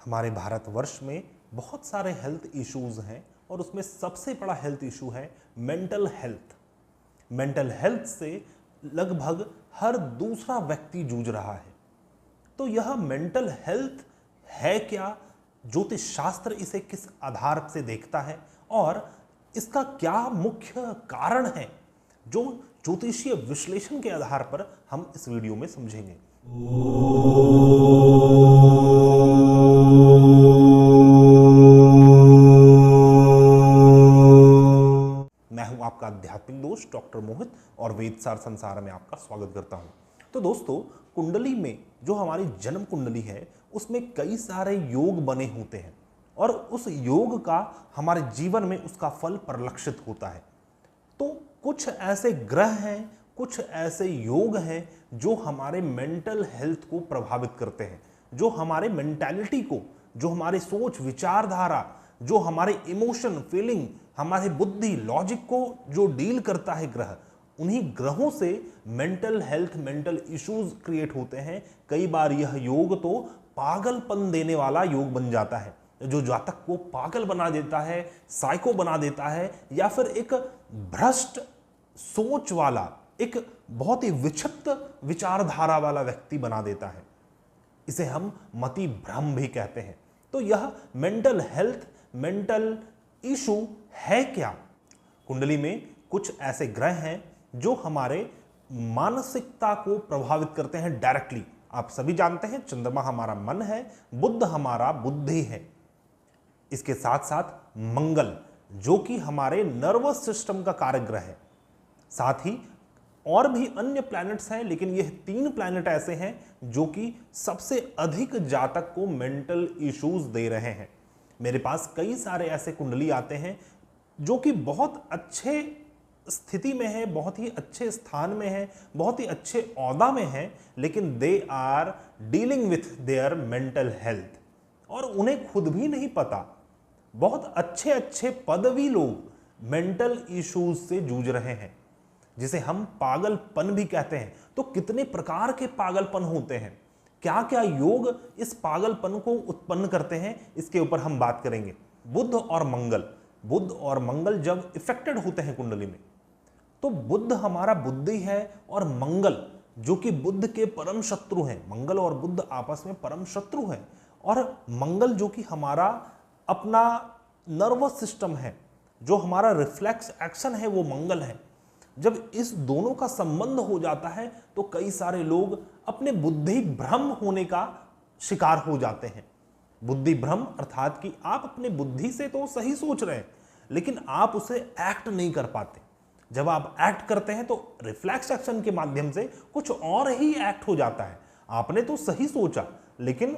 हमारे भारतवर्ष में बहुत सारे हेल्थ इश्यूज हैं और उसमें सबसे बड़ा हेल्थ इशू है मेंटल हेल्थ। मेंटल हेल्थ से लगभग हर दूसरा व्यक्ति जूझ रहा है। तो यह मेंटल हेल्थ है क्या, ज्योतिष शास्त्र इसे किस आधार से देखता है और इसका क्या मुख्य कारण है, जो ज्योतिषीय विश्लेषण के आधार पर हम इस वीडियो में समझेंगे। मैं हूं आपका आध्यात्मिक दोस्त डॉक्टर मोहित और वेदसार संसार में आपका स्वागत करता हूं। तो दोस्तों, कुंडली में जो हमारी जन्म कुंडली है उसमें कई सारे योग बने होते हैं और उस योग का हमारे जीवन में उसका फल परिलक्षित होता है। तो कुछ ऐसे ग्रह हैं, कुछ ऐसे योग हैं जो हमारे मेंटल हेल्थ को प्रभावित करते हैं, जो हमारे मेंटालिटी को, जो हमारे सोच विचारधारा, जो हमारे इमोशन फीलिंग, हमारे बुद्धि लॉजिक को जो डील करता है ग्रह, उन्हीं ग्रहों से mental health, mental issues create होते हैं। कई बार यह योग तो पागलपन देने वाला योग बन जाता है, जो जातक को पागल बना देता है, साइको बना देता है, या फिर एक भ्रष्ट सोच वाला, एक बहुत ही विक्षिप्त विचारधारा वाला व्यक्ति बना देता है। इसे हम मति भ्रम भी कहते हैं। तो यह मेंटल हेल्थ, मेंटल इशू है क्या? कुंडली में कुछ ऐसे ग्रह हैं जो हमारे मानसिकता को प्रभावित करते हैं डायरेक्टली। आप सभी जानते हैं, चंद्रमा हमारा मन है, बुध हमारा बुद्धि है। इसके साथ साथ मंगल, जो कि हमारे नर्वस सिस्टम का कारक है। साथ ही और भी अन्य प्लैनेट्स हैं, लेकिन यह 3 प्लैनेट ऐसे हैं जो कि सबसे अधिक जातक को मेंटल इश्यूज दे रहे हैं। मेरे पास कई सारे ऐसे कुंडली आते हैं जो कि बहुत अच्छे स्थिति में है, बहुत ही अच्छे स्थान में है, बहुत ही अच्छे औहदा में है, लेकिन they are dealing with their mental health और उन्हें खुद भी नहीं पता। बहुत अच्छे अच्छे पदवी लोग मेंटल इश्यूज से जूझ रहे हैं, जिसे हम पागलपन भी कहते हैं। तो कितने प्रकार के पागलपन होते हैं, क्या क्या योग इस पागलपन को उत्पन्न करते हैं, इसके ऊपर हम बात करेंगे। बुध और मंगल जब इफेक्टेड होते हैं कुंडली में, तो बुध हमारा बुद्धि है और मंगल जो कि बुध के परम शत्रु हैं। मंगल और बुध आपस में परम शत्रु हैं और मंगल जो कि हमारा अपना नर्वस सिस्टम है, जो हमारा रिफ्लेक्स एक्शन है, वो मंगल है। जब इस दोनों का संबंध हो जाता है तो कई सारे लोग अपने बुद्धि भ्रम होने का शिकार हो जाते हैं। बुद्धि भ्रम अर्थात कि आप अपने बुद्धि से तो सही सोच रहे हैं, लेकिन आप उसे एक्ट नहीं कर पाते। जब आप एक्ट करते हैं तो रिफ्लेक्स एक्शन के माध्यम से कुछ और ही एक्ट हो जाता है। आपने तो सही सोचा, लेकिन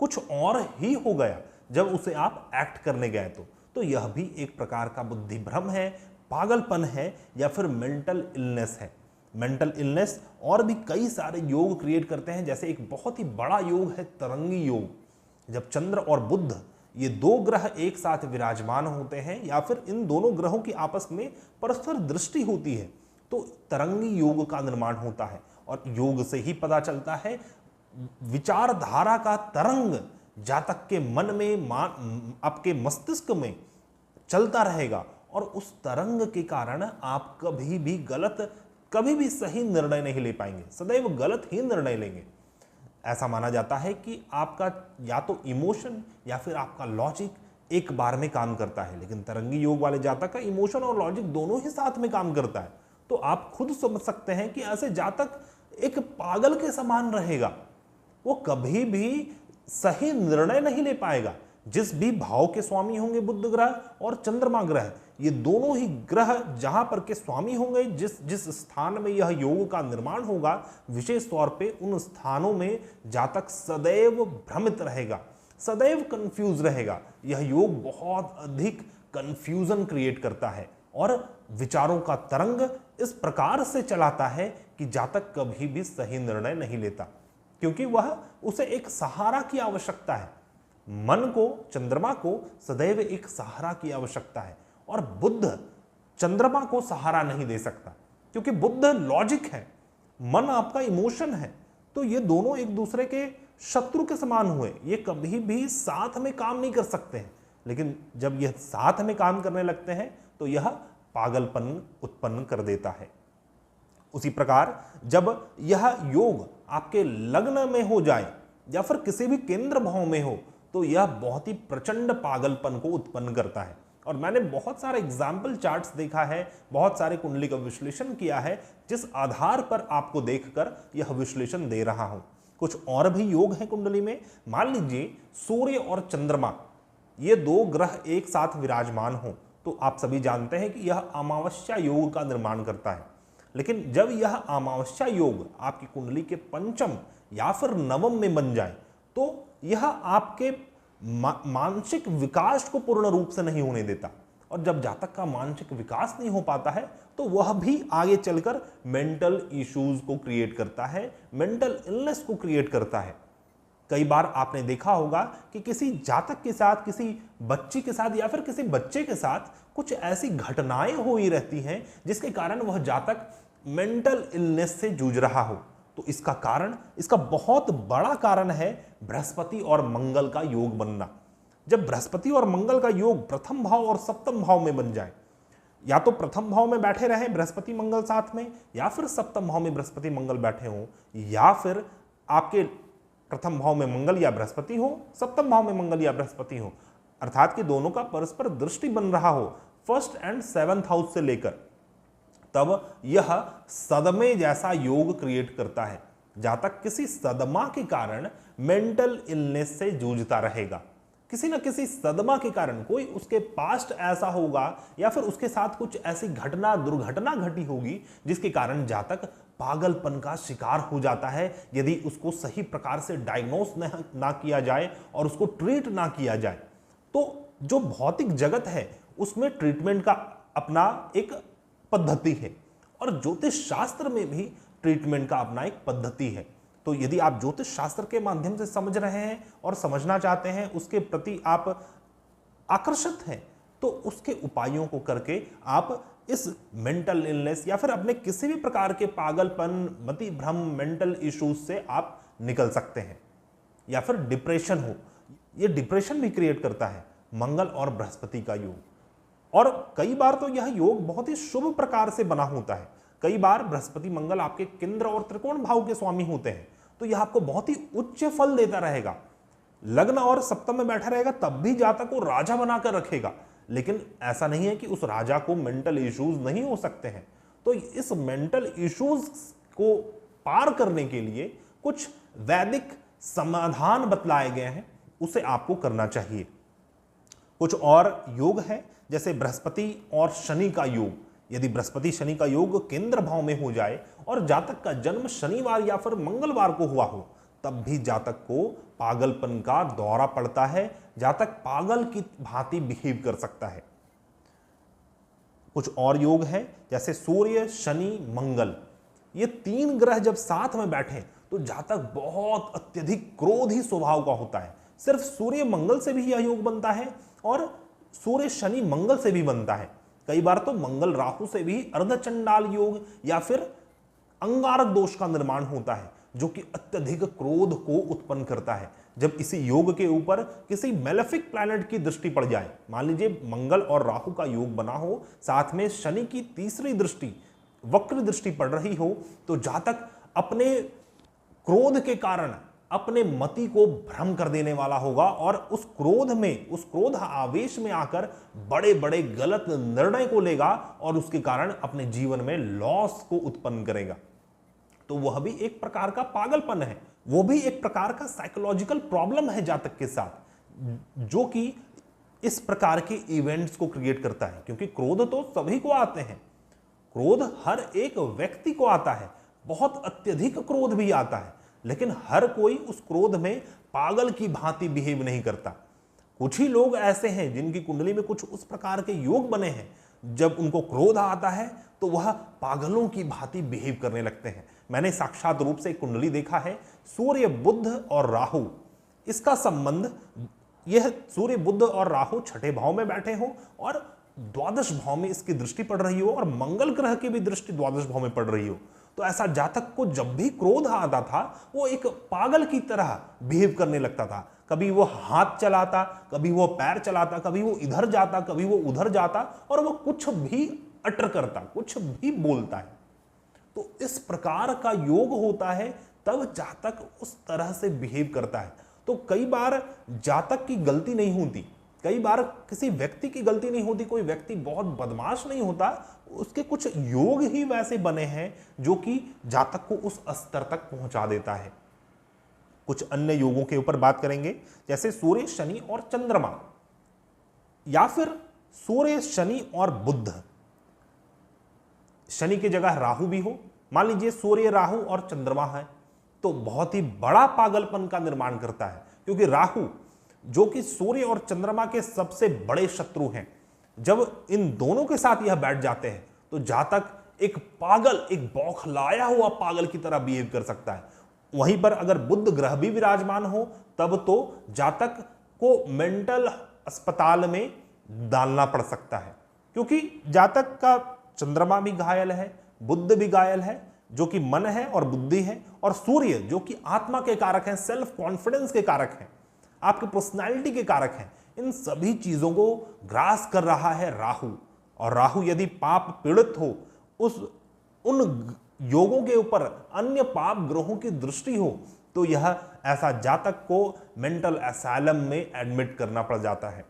कुछ और ही हो गया जब उसे आप एक्ट करने गए। तो यह भी एक प्रकार का बुद्धि भ्रम है, पागलपन है, या फिर मेंटल इलनेस है। मेंटल इलनेस और भी कई सारे योग क्रिएट करते हैं। जैसे एक बहुत ही बड़ा योग है तरंगी योग। जब चंद्र और बुध, ये 2 ग्रह एक साथ विराजमान होते हैं, या फिर इन दोनों ग्रहों की आपस में परस्पर दृष्टि होती है, तो तरंगी योग का निर्माण होता है। और योग से ही पता चलता है, विचारधारा का तरंग जातक के मन में, आपके मस्तिष्क में चलता रहेगा और उस तरंग के कारण आप कभी भी सही निर्णय नहीं ले पाएंगे, सदैव गलत ही निर्णय लेंगे। ऐसा माना जाता है कि आपका या तो इमोशन या फिर आपका लॉजिक एक बार में काम करता है, लेकिन तरंगी योग वाले जातक का इमोशन और लॉजिक दोनों ही साथ में काम करता है। तो आप खुद समझ सकते हैं कि ऐसे जातक एक पागल के समान रहेगा, वो कभी भी सही निर्णय नहीं ले पाएगा। जिस भी भाव के स्वामी होंगे बुध ग्रह और चंद्रमा ग्रह, ये दोनों ही ग्रह जहां पर के स्वामी होंगे, जिस स्थान में यह योग का निर्माण होगा, विशेष तौर पे उन स्थानों में जातक सदैव भ्रमित रहेगा, सदैव कंफ्यूज रहेगा। यह योग बहुत अधिक कंफ्यूजन क्रिएट करता है और विचारों का तरंग इस प्रकार से चलाता है कि जातक कभी भी सही निर्णय नहीं लेता, क्योंकि उसे एक सहारा की आवश्यकता है। मन को, चंद्रमा को सदैव एक सहारा की आवश्यकता है और बुध चंद्रमा को सहारा नहीं दे सकता, क्योंकि बुध लॉजिक है, मन आपका इमोशन है। तो ये दोनों एक दूसरे के शत्रु के समान हुए, ये कभी भी साथ में काम नहीं कर सकते हैं। लेकिन जब यह साथ में काम करने लगते हैं तो यह पागलपन उत्पन्न कर देता है। उसी प्रकार जब यह योग आपके लग्न में हो जाए या फिर किसी भी केंद्र भाव में हो तो यह बहुत ही प्रचंड पागलपन को उत्पन्न करता है। और मैंने बहुत सारे एग्जाम्पल चार्ट्स देखा है, बहुत सारे कुंडली का विश्लेषण किया है, जिस आधार पर आपको देखकर यह विश्लेषण दे रहा हूं। कुछ और भी योग हैं कुंडली में। मान लीजिए सूर्य और चंद्रमा, ये दो ग्रह एक साथ विराजमान हो तो आप सभी जानते हैं कि यह अमावस्या योग का निर्माण करता है। लेकिन जब यह अमावस्या योग आपकी कुंडली के पंचम या फिर नवम में बन जाए तो यह आपके मानसिक विकास को पूर्ण रूप से नहीं होने देता। और जब जातक का मानसिक विकास नहीं हो पाता है तो वह भी आगे चलकर मेंटल इश्यूज को क्रिएट करता है, मेंटल इलनेस को क्रिएट करता है। कई बार आपने देखा होगा कि किसी जातक के साथ, किसी बच्ची के साथ या फिर किसी बच्चे के साथ कुछ ऐसी घटनाएं हो ही रहती हैं जिसके कारण वह जातक मेंटल इलनेस से जूझ रहा हो। तो इसका कारण, इसका बहुत बड़ा कारण है बृहस्पति और मंगल का योग बनना। जब बृहस्पति और मंगल का योग प्रथम भाव और सप्तम भाव में बन जाए, या तो प्रथम भाव में बैठे रहे बृहस्पति मंगल साथ में, या फिर सप्तम भाव में बृहस्पति मंगल बैठे हो, या फिर आपके प्रथम भाव में मंगल या बृहस्पति हो, सप्तम भाव में मंगल या बृहस्पति हो, अर्थात कि दोनों का परस्पर दृष्टि बन रहा हो फर्स्ट एंड सेवंथ हाउस से लेकर, तब यह सदमे जैसा योग क्रिएट करता है। जातक किसी सदमा के कारण मेंटल इलनेस से जूझता रहेगा। किसी न किसी सदमा के कारण कोई उसके पास्ट ऐसा होगा या फिर उसके साथ कुछ ऐसी घटना, दुर्घटना घटी होगी जिसके कारण जातक पागलपन का शिकार हो जाता है यदि उसको सही प्रकार से डायग्नोस ना किया जाए और उसको ट्रीट ना किया जाए। तो जो भौतिक जगत है उसमें ट्रीटमेंट का अपना एक पद्धति है और ज्योतिष शास्त्र में भी ट्रीटमेंट का अपना एक पद्धति है। तो यदि आप ज्योतिष शास्त्र के माध्यम से समझ रहे हैं और समझना चाहते हैं, उसके प्रति आप आकर्षित हैं, तो उसके उपायों को करके आप इस मेंटल इलनेस या फिर अपने किसी भी प्रकार के पागलपन, मति भ्रम, मेंटल इश्यूज से आप निकल सकते हैं। या फिर डिप्रेशन हो, ये डिप्रेशन भी क्रिएट करता है मंगल और बृहस्पति का योग। और कई बार तो यह योग बहुत ही शुभ प्रकार से बना होता है। कई बार बृहस्पति मंगल आपके केंद्र और त्रिकोण भाव के स्वामी होते हैं तो यह आपको बहुत ही उच्च फल देता रहेगा। लग्न और सप्तम में बैठा रहेगा तब भी जातक को राजा बनाकर रखेगा। लेकिन ऐसा नहीं है कि उस राजा को मेंटल इश्यूज नहीं हो सकते हैं। तो इस मेंटल इश्यूज को पार करने के लिए कुछ वैदिक समाधान बतलाए गए हैं, उसे आपको करना चाहिए। कुछ और योग है जैसे बृहस्पति और शनि का योग। यदि बृहस्पति शनि का योग केंद्र भाव में हो जाए और जातक का जन्म शनिवार या फिर मंगलवार को हुआ हो तब भी जातक को पागलपन का दौरा पड़ता है, जातक पागल की भांति बिहेव कर सकता है। कुछ और योग हैं जैसे सूर्य, शनि, मंगल। ये तीन ग्रह जब साथ में बैठे तो जातक बहुत अत्यधिक क्रोधी स्वभाव का होता है। सिर्फ सूर्य मंगल से भी यह योग बनता है और सूर्य शनि मंगल से भी बनता है। कई बार तो मंगल राहु से भी अर्धचंडाल योग या फिर अंगारक दोष का निर्माण होता है जो कि अत्यधिक क्रोध को उत्पन्न करता है। जब इसी योग के ऊपर किसी मेलेफिक प्लैनेट की दृष्टि पड़ जाए, मान लीजिए मंगल और राहु का योग बना हो, साथ में शनि की तीसरी दृष्टि, वक्र दृष्टि पड़ रही हो, तो जातक अपने क्रोध के कारण अपने मति को भ्रम कर देने वाला होगा और उस क्रोध आवेश में आकर बड़े बड़े गलत निर्णय को लेगा और उसके कारण अपने जीवन में लॉस को उत्पन्न करेगा। तो वह भी एक प्रकार का पागलपन है, वो भी एक प्रकार का साइकोलॉजिकल प्रॉब्लम है जातक के साथ, जो कि इस प्रकार के इवेंट्स को क्रिएट करता है। क्योंकि क्रोध तो सभी को आते हैं, क्रोध हर एक व्यक्ति को आता है, बहुत अत्यधिक क्रोध भी आता है, लेकिन हर कोई उस क्रोध में पागल की भांति बिहेव नहीं करता। कुछ ही लोग ऐसे हैं जिनकी कुंडली में कुछ उस प्रकार के योग बने हैं, जब उनको क्रोध आता है तो वह पागलों की भांति बिहेव करने लगते हैं। मैंने साक्षात रूप से एक कुंडली देखा है, सूर्य, बुध और राहु, इसका संबंध, यह सूर्य, बुध और राहु छठे भाव में बैठे हो और द्वादश भाव में इसकी दृष्टि पड़ रही हो और मंगल ग्रह की भी दृष्टि द्वादश भाव में पड़ रही हो, तो ऐसा जातक को जब भी क्रोध आता था वो एक पागल की तरह बिहेव करने लगता था। कभी वो हाथ चलाता, कभी वो पैर चलाता, कभी वो इधर जाता, कभी वो उधर जाता, और वो कुछ भी अटर करता, कुछ भी बोलता है। तो इस प्रकार का योग होता है, तब जातक उस तरह से बिहेव करता है। तो कई बार जातक की गलती नहीं होती, कई बार किसी व्यक्ति की गलती नहीं होती, कोई व्यक्ति बहुत बदमाश नहीं होता, उसके कुछ योग ही वैसे बने हैं जो कि जातक को उस स्तर तक पहुंचा देता है। कुछ अन्य योगों के ऊपर बात करेंगे, जैसे सूर्य, शनि और चंद्रमा, या फिर सूर्य, शनि और बुध। शनि की जगह राहु भी हो, मान लीजिए सूर्य, राहु और चंद्रमा है, तो बहुत ही बड़ा पागलपन का निर्माण करता है, क्योंकि राहु जो कि सूर्य और चंद्रमा के सबसे बड़े शत्रु हैं, जब इन दोनों के साथ यह बैठ जाते हैं तो जातक एक पागल, एक बौखलाया हुआ पागल की तरह बिहेव कर सकता है। वहीं पर अगर बुध ग्रह भी विराजमान हो तब तो जातक को मेंटल अस्पताल में डालना पड़ सकता है, क्योंकि जातक का चंद्रमा भी घायल है, बुध भी घायल है जो कि मन है और बुद्धि है, और सूर्य जो कि आत्मा के कारक हैं, सेल्फ कॉन्फिडेंस के कारक हैं, आपकी पर्सनालिटी के कारक हैं। इन सभी चीजों को ग्रास कर रहा है राहु, और राहु यदि पाप पीड़ित हो, उन योगों के ऊपर अन्य पाप ग्रहों की दृष्टि हो, तो यह ऐसा जातक को मेंटल असाइलम में एडमिट करना पड़ जाता है।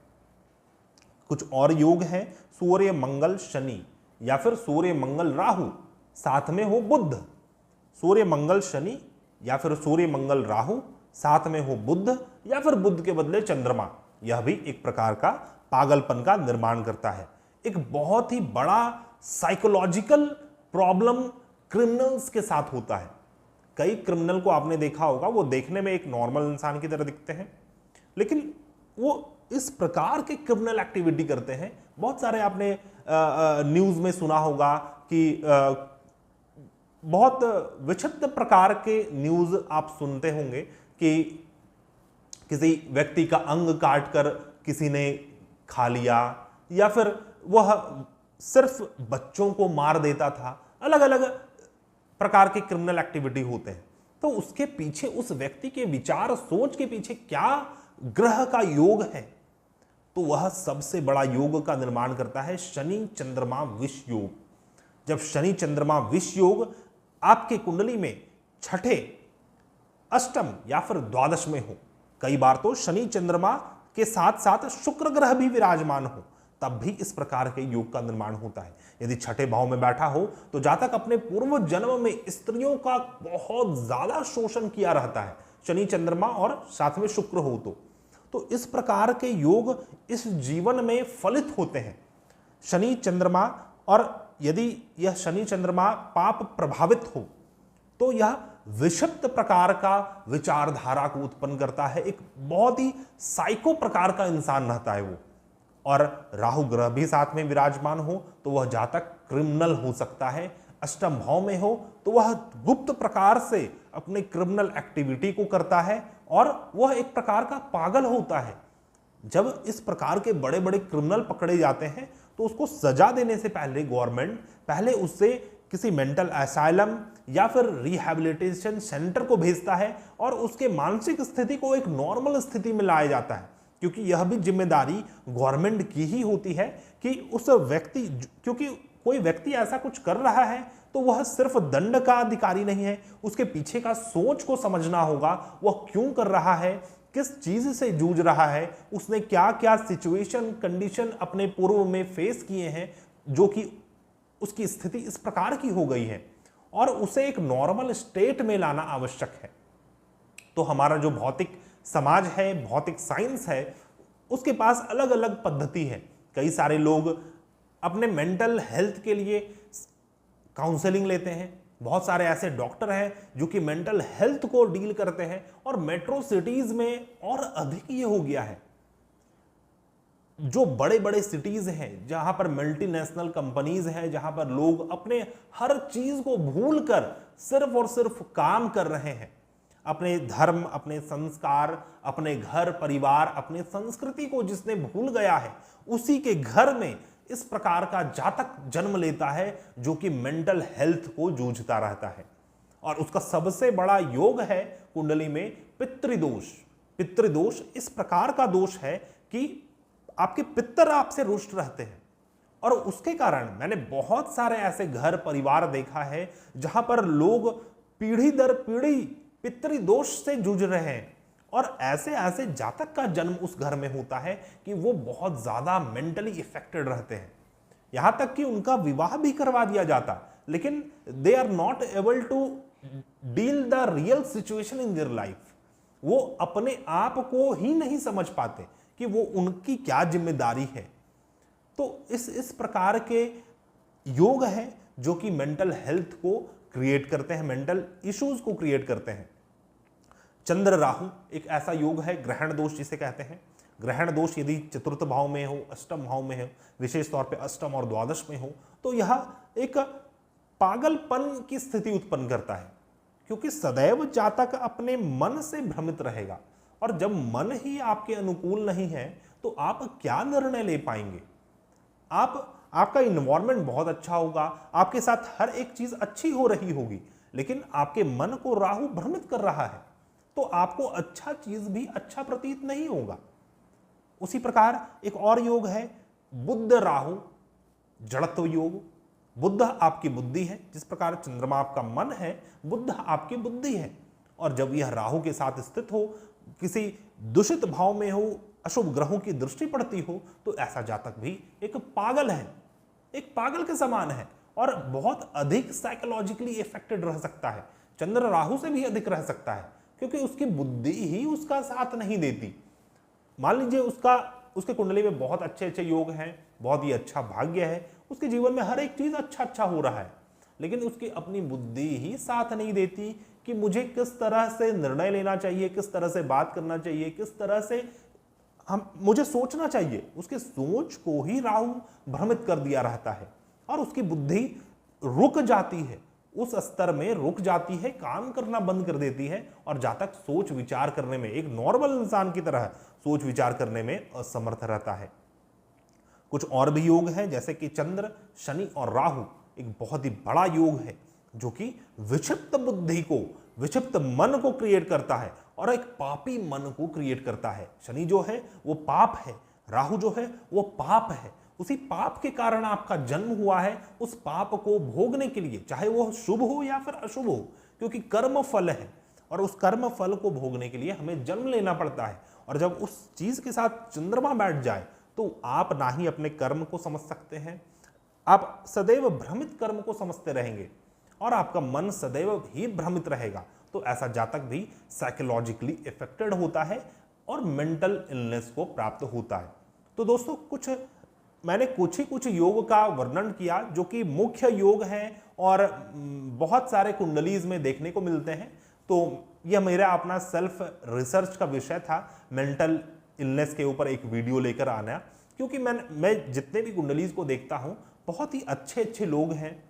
कुछ और योग हैं, सूर्य मंगल शनि, या फिर सूर्य मंगल राहु साथ में हो बुध। सूर्य मंगल शनि या फिर सूर्य मंगल राहु साथ में हो बुध, या फिर बुध के बदले चंद्रमा, यह भी एक प्रकार का पागलपन का निर्माण करता है। एक बहुत ही बड़ा साइकोलॉजिकल प्रॉब्लम क्रिमिनल्स के साथ होता है। कई क्रिमिनल को आपने देखा होगा, वो देखने में एक नॉर्मल इंसान की तरह दिखते हैं, लेकिन वो इस प्रकार के क्रिमिनल एक्टिविटी करते हैं। बहुत सारे आपने न्यूज में सुना होगा कि बहुत विचित्र प्रकार के न्यूज आप सुनते होंगे कि किसी व्यक्ति का अंग काटकर किसी ने खा लिया, या फिर वह सिर्फ बच्चों को मार देता था। अलग अलग प्रकार के क्रिमिनल एक्टिविटी होते हैं। तो उसके पीछे, उस व्यक्ति के विचार सोच के पीछे क्या ग्रह का योग है, तो वह सबसे बड़ा योग का निर्माण करता है शनि चंद्रमा विष योग। जब शनि चंद्रमा विष योग आपके कुंडली में छठे, अष्टम या फिर द्वादश में हो, कई बार तो शनि चंद्रमा के साथ साथ शुक्र ग्रह भी विराजमान हो, तब भी इस प्रकार के योग का निर्माण होता है। यदि छठे भाव में बैठा हो तो जातक अपने पूर्व जन्म में स्त्रियों का बहुत ज्यादा शोषण किया रहता है, शनि चंद्रमा और साथ में शुक्र हो तो इस प्रकार के योग इस जीवन में फलित होते हैं। शनि चंद्रमा, और यदि यह शनि चंद्रमा पाप प्रभावित हो तो यह विषिक्त प्रकार का विचारधारा को उत्पन्न करता है। एक बहुत ही साइको प्रकार का इंसान रहता है वो। और राहु ग्रह भी साथ में विराजमान हो तो वह जातक क्रिमिनल हो सकता है। अष्टम भाव में हो तो वह गुप्त प्रकार से अपने क्रिमिनल एक्टिविटी को करता है और वह एक प्रकार का पागल होता है। जब इस प्रकार के बड़े बड़े क्रिमिनल पकड़े जाते हैं तो उसको सजा देने से पहले गवर्नमेंट पहले उससे किसी मेंटल असाइलम या फिर रिहैबिलिटेशन सेंटर को भेजता है और उसके मानसिक स्थिति को एक नॉर्मल स्थिति में लाया जाता है, क्योंकि यह भी जिम्मेदारी गवर्नमेंट की ही होती है कि उस व्यक्ति, क्योंकि कोई व्यक्ति ऐसा कुछ कर रहा है तो वह सिर्फ दंड का अधिकारी नहीं है, उसके पीछे का सोच को समझना होगा। वह क्यों कर रहा है, किस चीज से जूझ रहा है, उसने क्या क्या सिचुएशन कंडीशन अपने पूर्व में फेस किए हैं जो कि उसकी स्थिति इस प्रकार की हो गई है, और उसे एक नॉर्मल स्टेट में लाना आवश्यक है। तो हमारा जो भौतिक समाज है, भौतिक साइंस है, उसके पास अलग अलग पद्धति है। कई सारे लोग अपने मेंटल हेल्थ के लिए काउंसलिंग लेते हैं। बहुत सारे ऐसे डॉक्टर हैं जो कि मेंटल हेल्थ को डील करते हैं, और मेट्रो सिटीज में और अधिक ये हो गया है। जो बड़े बड़े सिटीज हैं जहां पर मल्टीनेशनल कंपनीज हैं, जहां पर लोग अपने हर चीज को भूलकर सिर्फ और सिर्फ काम कर रहे हैं, अपने धर्म, अपने संस्कार, अपने घर परिवार, अपने संस्कृति को जिसने भूल गया है, उसी के घर में इस प्रकार का जातक जन्म लेता है जो कि मेंटल हेल्थ को जूझता रहता है। और उसका सबसे बड़ा योग है कुंडली में पितृदोष। पितृदोष इस प्रकार का दोष है कि आपके पितर आपसे रुष्ट रहते हैं, और उसके कारण मैंने बहुत सारे ऐसे घर परिवार देखा है जहां पर लोग पीढ़ी दर पीढ़ी पितृदोष से जूझ रहे हैं, और ऐसे ऐसे जातक का जन्म उस घर में होता है कि वो बहुत ज्यादा मेंटली इफेक्टेड रहते हैं, यहां तक कि उनका विवाह भी करवा दिया जाता, लेकिन they are not able to deal the real situation in their life. वो अपने आप को ही नहीं समझ पाते कि वो उनकी क्या जिम्मेदारी है। तो इस प्रकार के योग हैं जो कि मेंटल हेल्थ को क्रिएट करते हैं, मेंटल इश्यूज को क्रिएट करते हैं। चंद्र राहु एक ऐसा योग है, ग्रहण दोष जिसे कहते हैं। ग्रहण दोष यदि चतुर्थ भाव में हो, अष्टम भाव में हो, विशेष तौर पे अष्टम और द्वादश में हो, तो यह एक पागलपन की स्थिति उत्पन्न करता है, क्योंकि सदैव जातक अपने मन से भ्रमित रहेगा, और जब मन ही आपके अनुकूल नहीं है तो आप क्या निर्णय ले पाएंगे। आपका इन्वायरमेंट बहुत अच्छा होगा, आपके साथ हर एक चीज अच्छी हो रही होगी, लेकिन आपके मन को राहु भ्रमित कर रहा है तो आपको अच्छा चीज भी अच्छा प्रतीत नहीं होगा। उसी प्रकार एक और योग है बुध राहु जड़त्व योग। बुध आपकी बुद्धि है, जिस प्रकार चंद्रमा आपका मन है, बुध आपकी बुद्धि है, और जब यह राहु के साथ स्थित हो, किसी दूषित भाव में हो, अशुभ ग्रहों की दृष्टि पड़ती हो, तो ऐसा जातक भी एक पागल है, एक पागल के समान है, और बहुत अधिक साइकोलॉजिकली इफेक्टेड रह सकता है। चंद्र राहु से भी अधिक रह सकता है, क्योंकि उसकी बुद्धि ही उसका साथ नहीं देती। मान लीजिए उसके कुंडली में बहुत अच्छे अच्छे योग हैं, बहुत ही अच्छा भाग्य है, उसके जीवन में हर एक चीज अच्छा हो रहा है, लेकिन उसकी अपनी बुद्धि ही साथ नहीं देती कि मुझे किस तरह से निर्णय लेना चाहिए, किस तरह से बात करना चाहिए, किस तरह से मुझे सोचना चाहिए। उसके सोच को ही राहु भ्रमित कर दिया रहता है, और उसकी बुद्धि रुक जाती है, उस स्तर में रुक जाती है, काम करना बंद कर देती है, और जातक सोच विचार करने में, एक नॉर्मल इंसान की तरह सोच विचार करने में असमर्थ रहता है। कुछ और भी योग हैं, जैसे कि चंद्र, शनि और राहु एक बहुत ही बड़ा योग है जो कि विक्षिप्त बुद्धि को, विक्षिप्त मन को क्रिएट करता है, और एक पापी मन को क्रिएट करता है। शनि जो है वो पाप है, राहु जो है वो पाप है। उसी पाप के कारण आपका जन्म हुआ है, उस पाप को भोगने के लिए, चाहे वो शुभ हो या फिर अशुभ हो, क्योंकि कर्म फल है, और उस कर्म फल को भोगने के लिए हमें जन्म लेना पड़ता है। और जब उस चीज के साथ चंद्रमा बैठ जाए तो आप ना ही अपने कर्म को समझ सकते हैं, आप सदैव भ्रमित कर्म को समझते रहेंगे, और आपका मन सदैव ही भ्रमित रहेगा। तो ऐसा जातक भी साइकोलॉजिकली इफेक्टेड होता है और मेंटल इलनेस को प्राप्त होता है। तो दोस्तों, मैंने कुछ योग का वर्णन किया जो कि मुख्य योग हैं और बहुत सारे कुंडलीज में देखने को मिलते हैं। तो यह मेरा अपना सेल्फ रिसर्च का विषय था, मेंटल इलनेस के ऊपर एक वीडियो लेकर आना, क्योंकि मैं जितने भी कुंडलीज को देखता हूं, बहुत ही अच्छे लोग हैं,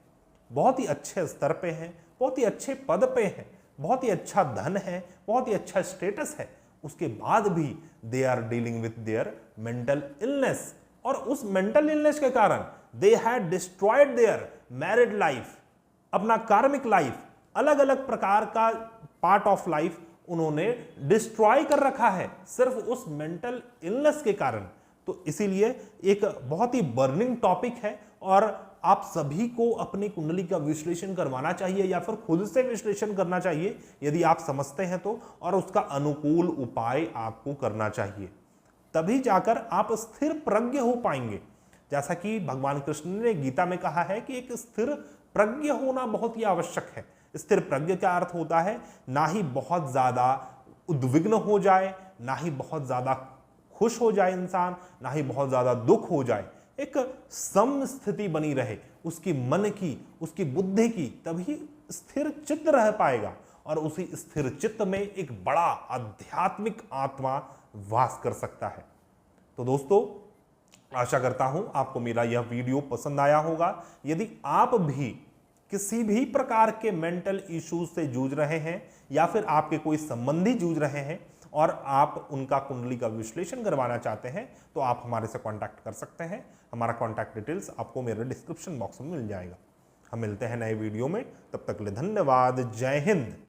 बहुत ही अच्छे स्तर पे हैं, बहुत ही अच्छे पद पे हैं, बहुत ही अच्छा धन है, बहुत ही अच्छा स्टेटस है, उसके बाद भी they are dealing with their mental illness, और उस मेंटल इलनेस के कारण they had destroyed their married life, अपना कार्मिक लाइफ, अलग अलग प्रकार का पार्ट ऑफ लाइफ उन्होंने डिस्ट्रॉय कर रखा है सिर्फ उस मेंटल इलनेस के कारण। तो इसीलिए एक बहुत ही बर्निंग टॉपिक है, और आप सभी को अपनी कुंडली का विश्लेषण करवाना चाहिए, या फिर खुद से विश्लेषण करना चाहिए यदि आप समझते हैं तो, और उसका अनुकूल उपाय आपको करना चाहिए, तभी जाकर आप स्थिर प्रज्ञ हो पाएंगे। जैसा कि भगवान कृष्ण ने गीता में कहा है कि एक स्थिर प्रज्ञ होना बहुत ही आवश्यक है। स्थिर प्रज्ञ का अर्थ होता है ना ही बहुत ज्यादा उद्विग्न हो जाए, ना ही बहुत ज्यादा खुश हो जाए इंसान, ना ही बहुत ज्यादा दुख हो जाए, एक सम स्थिति बनी रहे उसकी मन की, उसकी बुद्धि की, तभी स्थिर चित्त रह पाएगा, और उसी स्थिर चित्त में एक बड़ा आध्यात्मिक आत्मा वास कर सकता है। तो दोस्तों, आशा करता हूं आपको मेरा यह वीडियो पसंद आया होगा। यदि आप भी किसी भी प्रकार के मेंटल इश्यूज से जूझ रहे हैं या फिर आपके कोई संबंधी जूझ रहे हैं और आप उनका कुंडली का विश्लेषण करवाना चाहते हैं, तो आप हमारे से कांटेक्ट कर सकते हैं। हमारा कांटेक्ट डिटेल्स आपको मेरे डिस्क्रिप्शन बॉक्स में मिल जाएगा। हम मिलते हैं नए वीडियो में, तब तक के लिए धन्यवाद। जय हिंद।